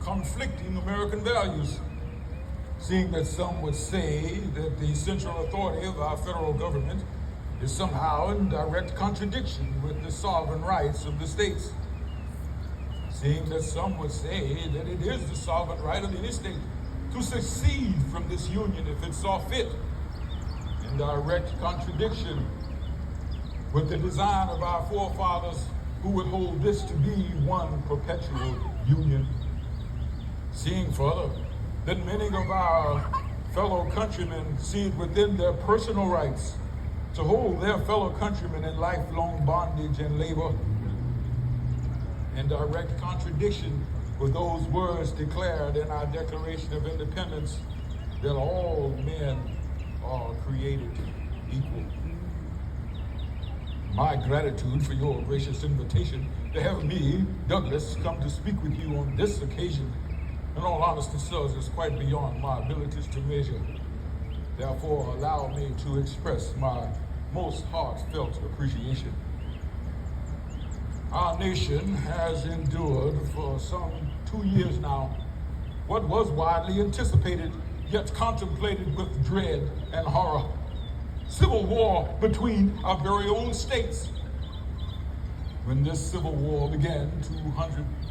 conflicting American values, seeing that some would say that the central authority of our federal government is somehow in direct contradiction with the sovereign rights of the states, seeing that some would say that it is the sovereign right of any state to secede from this union if it saw fit, in direct contradiction with the design of our forefathers who would hold this to be one perpetual union. Seeing further that many of our fellow countrymen see it within their personal rights to hold their fellow countrymen in lifelong bondage and labor, in direct contradiction with those words declared in our Declaration of Independence that all men are created equal. My gratitude for your gracious invitation to have me, Douglass, come to speak with you on this occasion, in all honesty, sirs, is quite beyond my abilities to measure. Therefore, allow me to express my most heartfelt appreciation. Our nation has endured for some 2 years now what was widely anticipated, yet contemplated with dread and horror: civil war between our very own states. When this civil war began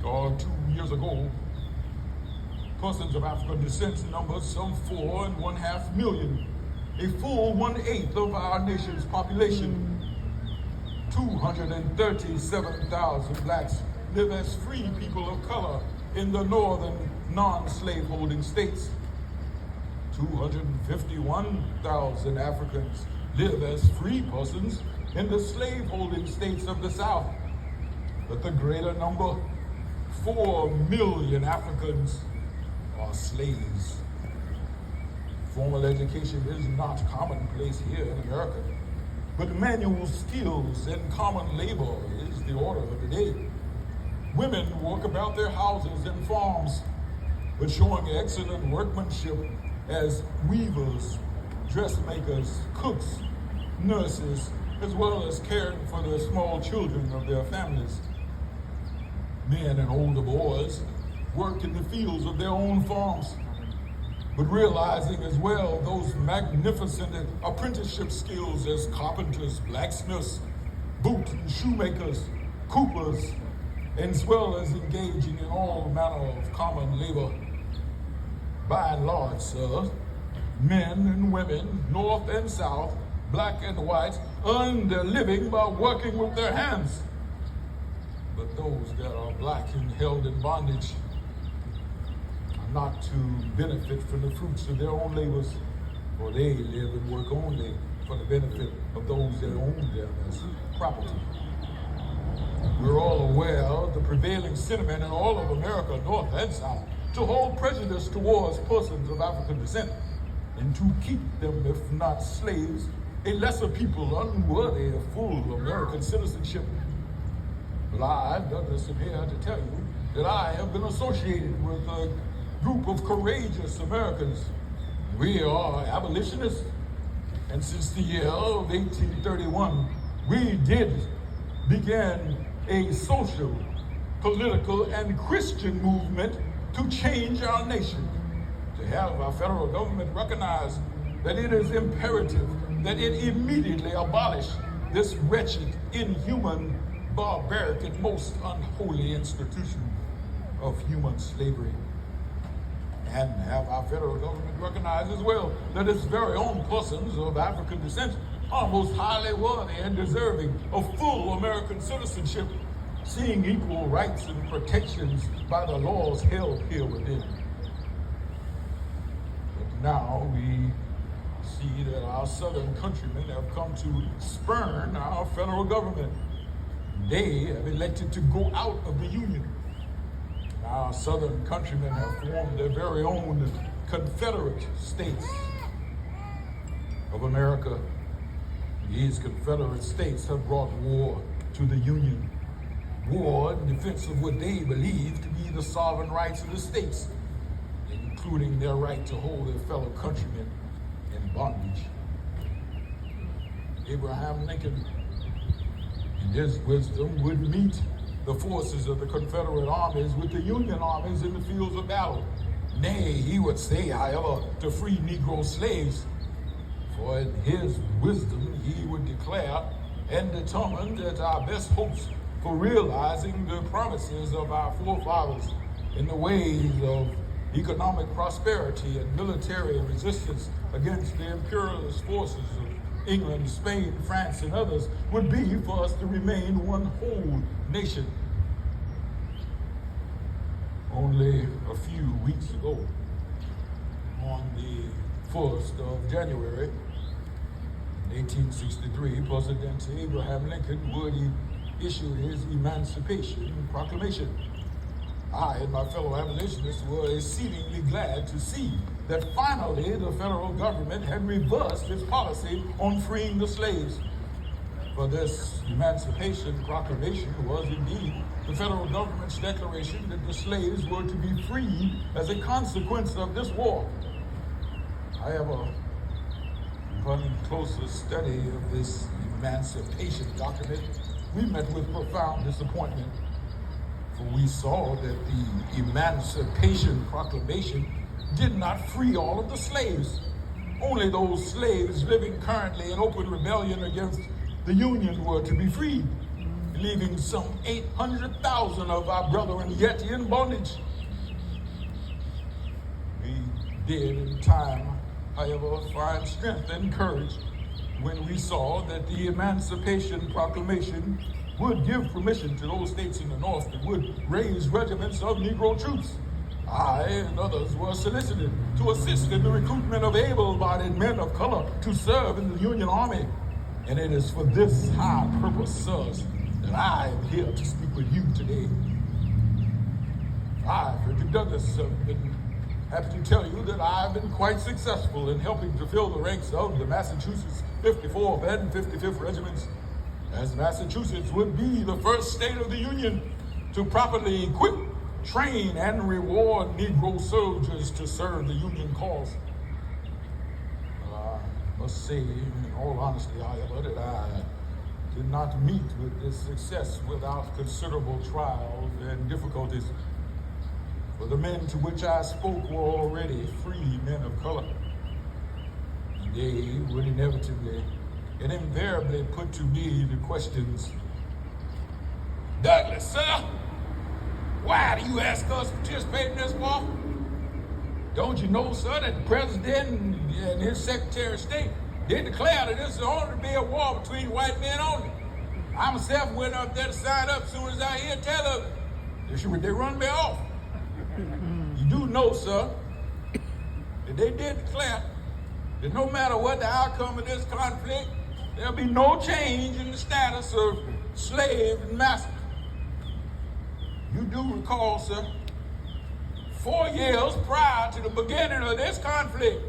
2 years ago, persons of African descent numbered some 4.5 million, a full 1/8 of our nation's population. 237,000 blacks live as free people of color in the northern non-slaveholding states. 251,000 Africans live as free persons in the slaveholding states of the South. But the greater number, 4 million Africans, are slaves. Formal education is not commonplace here in America, but manual skills and common labor is the order of the day. Women work about their houses and farms, but showing excellent workmanship as weavers, dressmakers, cooks, nurses, as well as caring for the small children of their families. Men and older boys work in the fields of their own farms, but realizing as well those magnificent apprenticeship skills as carpenters, blacksmiths, boot and shoemakers, coopers, as well as engaging in all manner of common labor. By and large, sir, men and women, north and south, black and white, earn their living by working with their hands. But those that are black and held in bondage are not to benefit from the fruits of their own labors, for they live and work only for the benefit of those that own them as property. We're all aware of the prevailing sentiment in all of America, north and south, to hold prejudice towards persons of African descent and to keep them, if not slaves, a lesser people unworthy of full American citizenship. But I, Douglass, am here to tell you that I have been associated with a group of courageous Americans. We are abolitionists, and since the year of 1831, we did begin a social, political, and Christian movement to change our nation, to have our federal government recognize that it is imperative that it immediately abolish this wretched, inhuman, barbaric, and most unholy institution of human slavery. And have our federal government recognize as well that its very own persons of African descent are most highly worthy and deserving of full American citizenship, seeing equal rights and protections by the laws held here within. But now we see that our southern countrymen have come to spurn our federal government. They have elected to go out of the Union. Our southern countrymen have formed their very own Confederate states of America. These Confederate states have brought war to the Union. War in defense of what they believe to be the sovereign rights of the states, including their right to hold their fellow countrymen in bondage. Abraham Lincoln, in his wisdom, would meet the forces of the Confederate armies with the Union armies in the fields of battle. Nay, he would say, however, to free Negro slaves, for in his wisdom he would declare and determine that our best hopes for realizing the promises of our forefathers in the ways of economic prosperity and military resistance against the imperialist forces of England, Spain, France, and others would be for us to remain one whole nation. Only a few weeks ago, on the 1st of January, 1863, President Abraham Lincoln would issue his Emancipation Proclamation. I and my fellow abolitionists were exceedingly glad to see that finally the federal government had reversed its policy on freeing the slaves. For this Emancipation Proclamation was indeed the federal government's declaration that the slaves were to be freed as a consequence of this war. However, upon closer study of this emancipation document, we met with profound disappointment, for we saw that the Emancipation Proclamation did not free all of the slaves. Only those slaves living currently in open rebellion against the Union were to be freed, leaving some 800,000 of our brethren yet in bondage. We did in time, however, find strength and courage when we saw that the Emancipation Proclamation would give permission to those states in the North that would raise regiments of Negro troops. I and others were solicited to assist in the recruitment of able-bodied men of color to serve in the Union Army. And it is for this high purpose, sirs, that I am here to speak with you today. I, Frederick Douglass, have been happy to tell you that I have been quite successful in helping to fill the ranks of the Massachusetts 54th and 55th Regiments, as Massachusetts would be the first state of the Union to properly equip, train, and reward Negro soldiers to serve the Union cause. I must say, in all honesty, however, that I did not meet with this success without considerable trials and difficulties. For the men to which I spoke were already free men of color. They would inevitably and invariably put to me the questions, Douglas, sir, why do you ask us to participate in this war? Don't you know, sir, that the president and his secretary of state, they declared that this is only to be a war between white men only. I myself went up there to sign up as soon as I hear tell of it. They run me off. You do know, sir, that they did declare that no matter what the outcome of this conflict, there'll be no change in the status of slave and master. You do recall, sir, 4 years prior to the beginning of this conflict,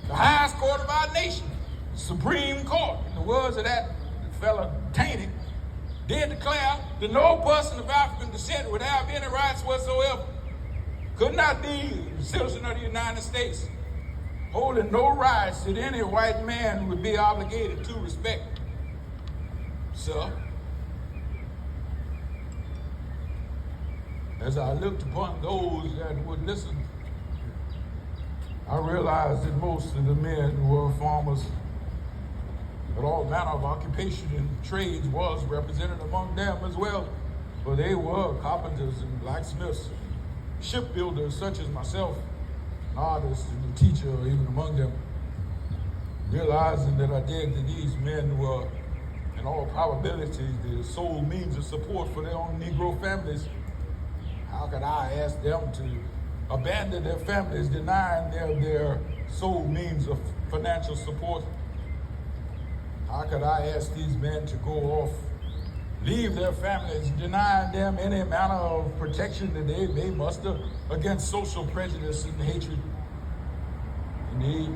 the highest court of our nation, the Supreme Court, in the words of that fella Tainted, did declare that no person of African descent would have any rights whatsoever, could not be a citizen of the United States, holding no rights that any white man would be obligated to respect. Sir, as I looked upon those that would listen, I realized that most of the men were farmers, but all manner of occupation and trades was represented among them as well, for they were carpenters and blacksmiths, shipbuilders such as myself, an artist and a teacher even among them. Realizing that I did that these men were, in all probability, the sole means of support for their own Negro families, how could I ask them to abandon their families, denying them their sole means of financial support? How could I ask these men to go off, leave their families, denying them any manner of protection that they may muster against social prejudice and hatred? Indeed,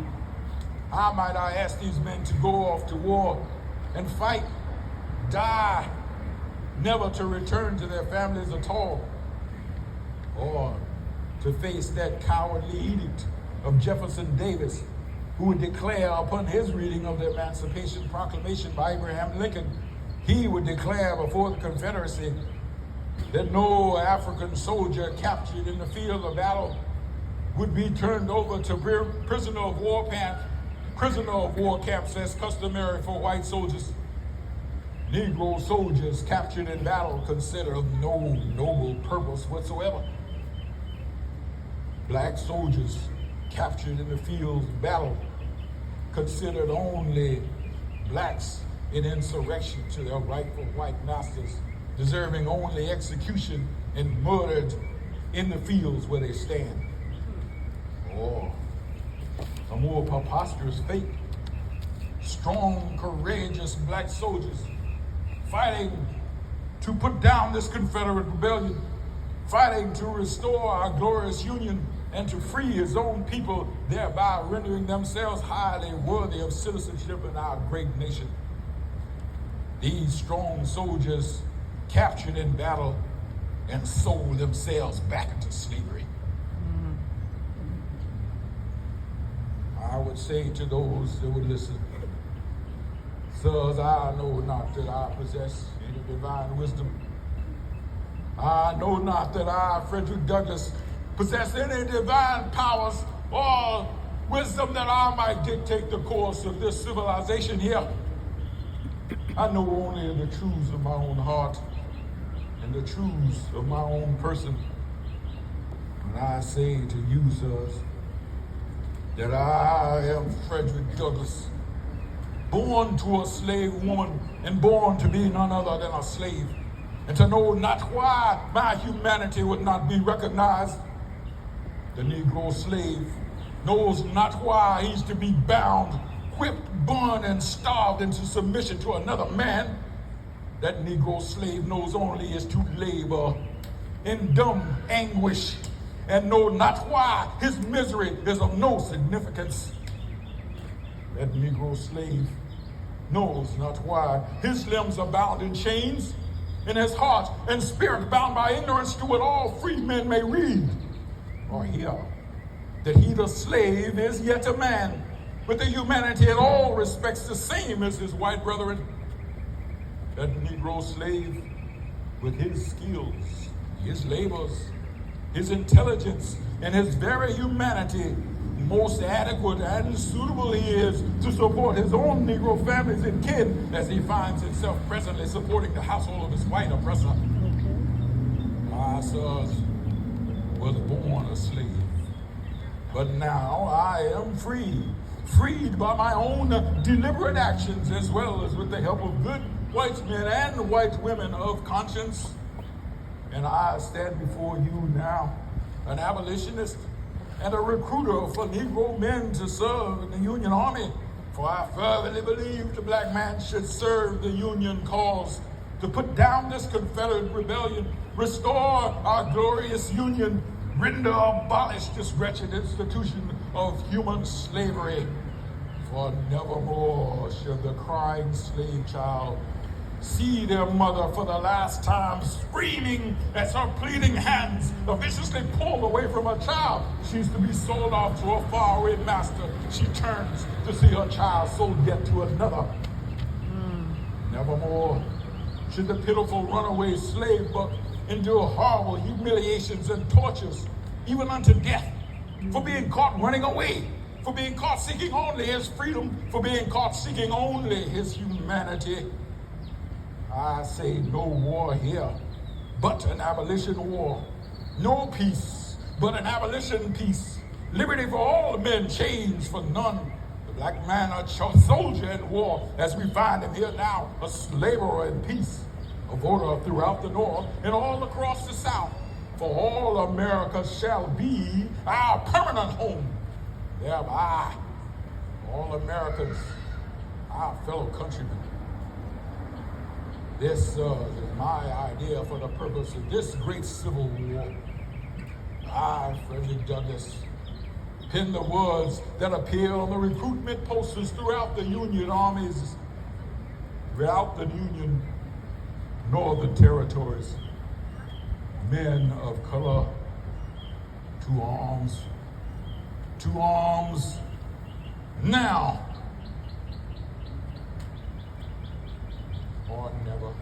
how might I ask these men to go off to war and fight, die, never to return to their families at all, or to face that cowardly edict of Jefferson Davis, who would declare upon his reading of the Emancipation Proclamation by Abraham Lincoln, he would declare before the Confederacy that no African soldier captured in the field of battle would be turned over to prisoner of war camps as customary for white soldiers. Negro soldiers captured in battle considered of no noble purpose whatsoever. Black soldiers captured in the field of battle considered only blacks in insurrection to their rightful white masters, deserving only execution and murdered in the fields where they stand. Or a more preposterous fate, strong, courageous black soldiers fighting to put down this Confederate rebellion, fighting to restore our glorious Union and to free his own people, thereby rendering themselves highly worthy of citizenship in our great nation. These strong soldiers captured in battle and sold themselves back into slavery. I would say to those that would listen, sirs, I know not that I possess any divine wisdom. I know not that I, Frederick Douglass, possess any divine powers or wisdom that I might dictate the course of this civilization here. I know only the truths of my own heart and the truths of my own person. And I say to you, sirs, that I am Frederick Douglass, born to a slave woman and born to be none other than a slave, and to know not why my humanity would not be recognized. The Negro slave knows not why he's to be bound, whipped, burned, and starved into submission to another man. That Negro slave knows only is to labor in dumb anguish and know not why his misery is of no significance. That Negro slave knows not why his limbs are bound in chains and his heart and spirit bound by ignorance to what all free men may read or hear, that he the slave is yet a man with a humanity in all respects the same as his white brethren. That Negro slave with his skills, his labors, his intelligence, and his very humanity, most adequate and suitable he is to support his own Negro families and kin as he finds himself presently supporting the household of his white oppressor. I, sirs, was born a slave, but now I am free, freed by my own deliberate actions as well as with the help of good white men and white women of conscience. And I stand before you now, an abolitionist and a recruiter for Negro men to serve in the Union Army. For I fervently believe the black man should serve the Union cause to put down this Confederate rebellion, restore our glorious Union, abolish this wretched institution of human slavery. For nevermore shall the crying slave child see their mother for the last time screaming as her pleading hands are viciously pulled away from her child. She's to be sold off to a faraway master. She turns to see her child sold yet to another. Nevermore should the pitiful runaway slave buck endure horrible humiliations and tortures, even unto death, for being caught running away, for being caught seeking only his freedom, for being caught seeking only his humanity. I say no war here, but an abolition war. No peace, but an abolition peace. Liberty for all men, change for none. The black man a soldier in war, as we find him here now, a laborer in peace, a voter throughout the North and all across the South. For all America shall be our permanent home. Thereby, all Americans, our fellow countrymen. This is my idea for the purpose of this great civil war. I, Frederick Douglass, penned the words that appear on the recruitment posters throughout the Union armies, throughout the Union Northern territories. Men of color, to arms, now or never.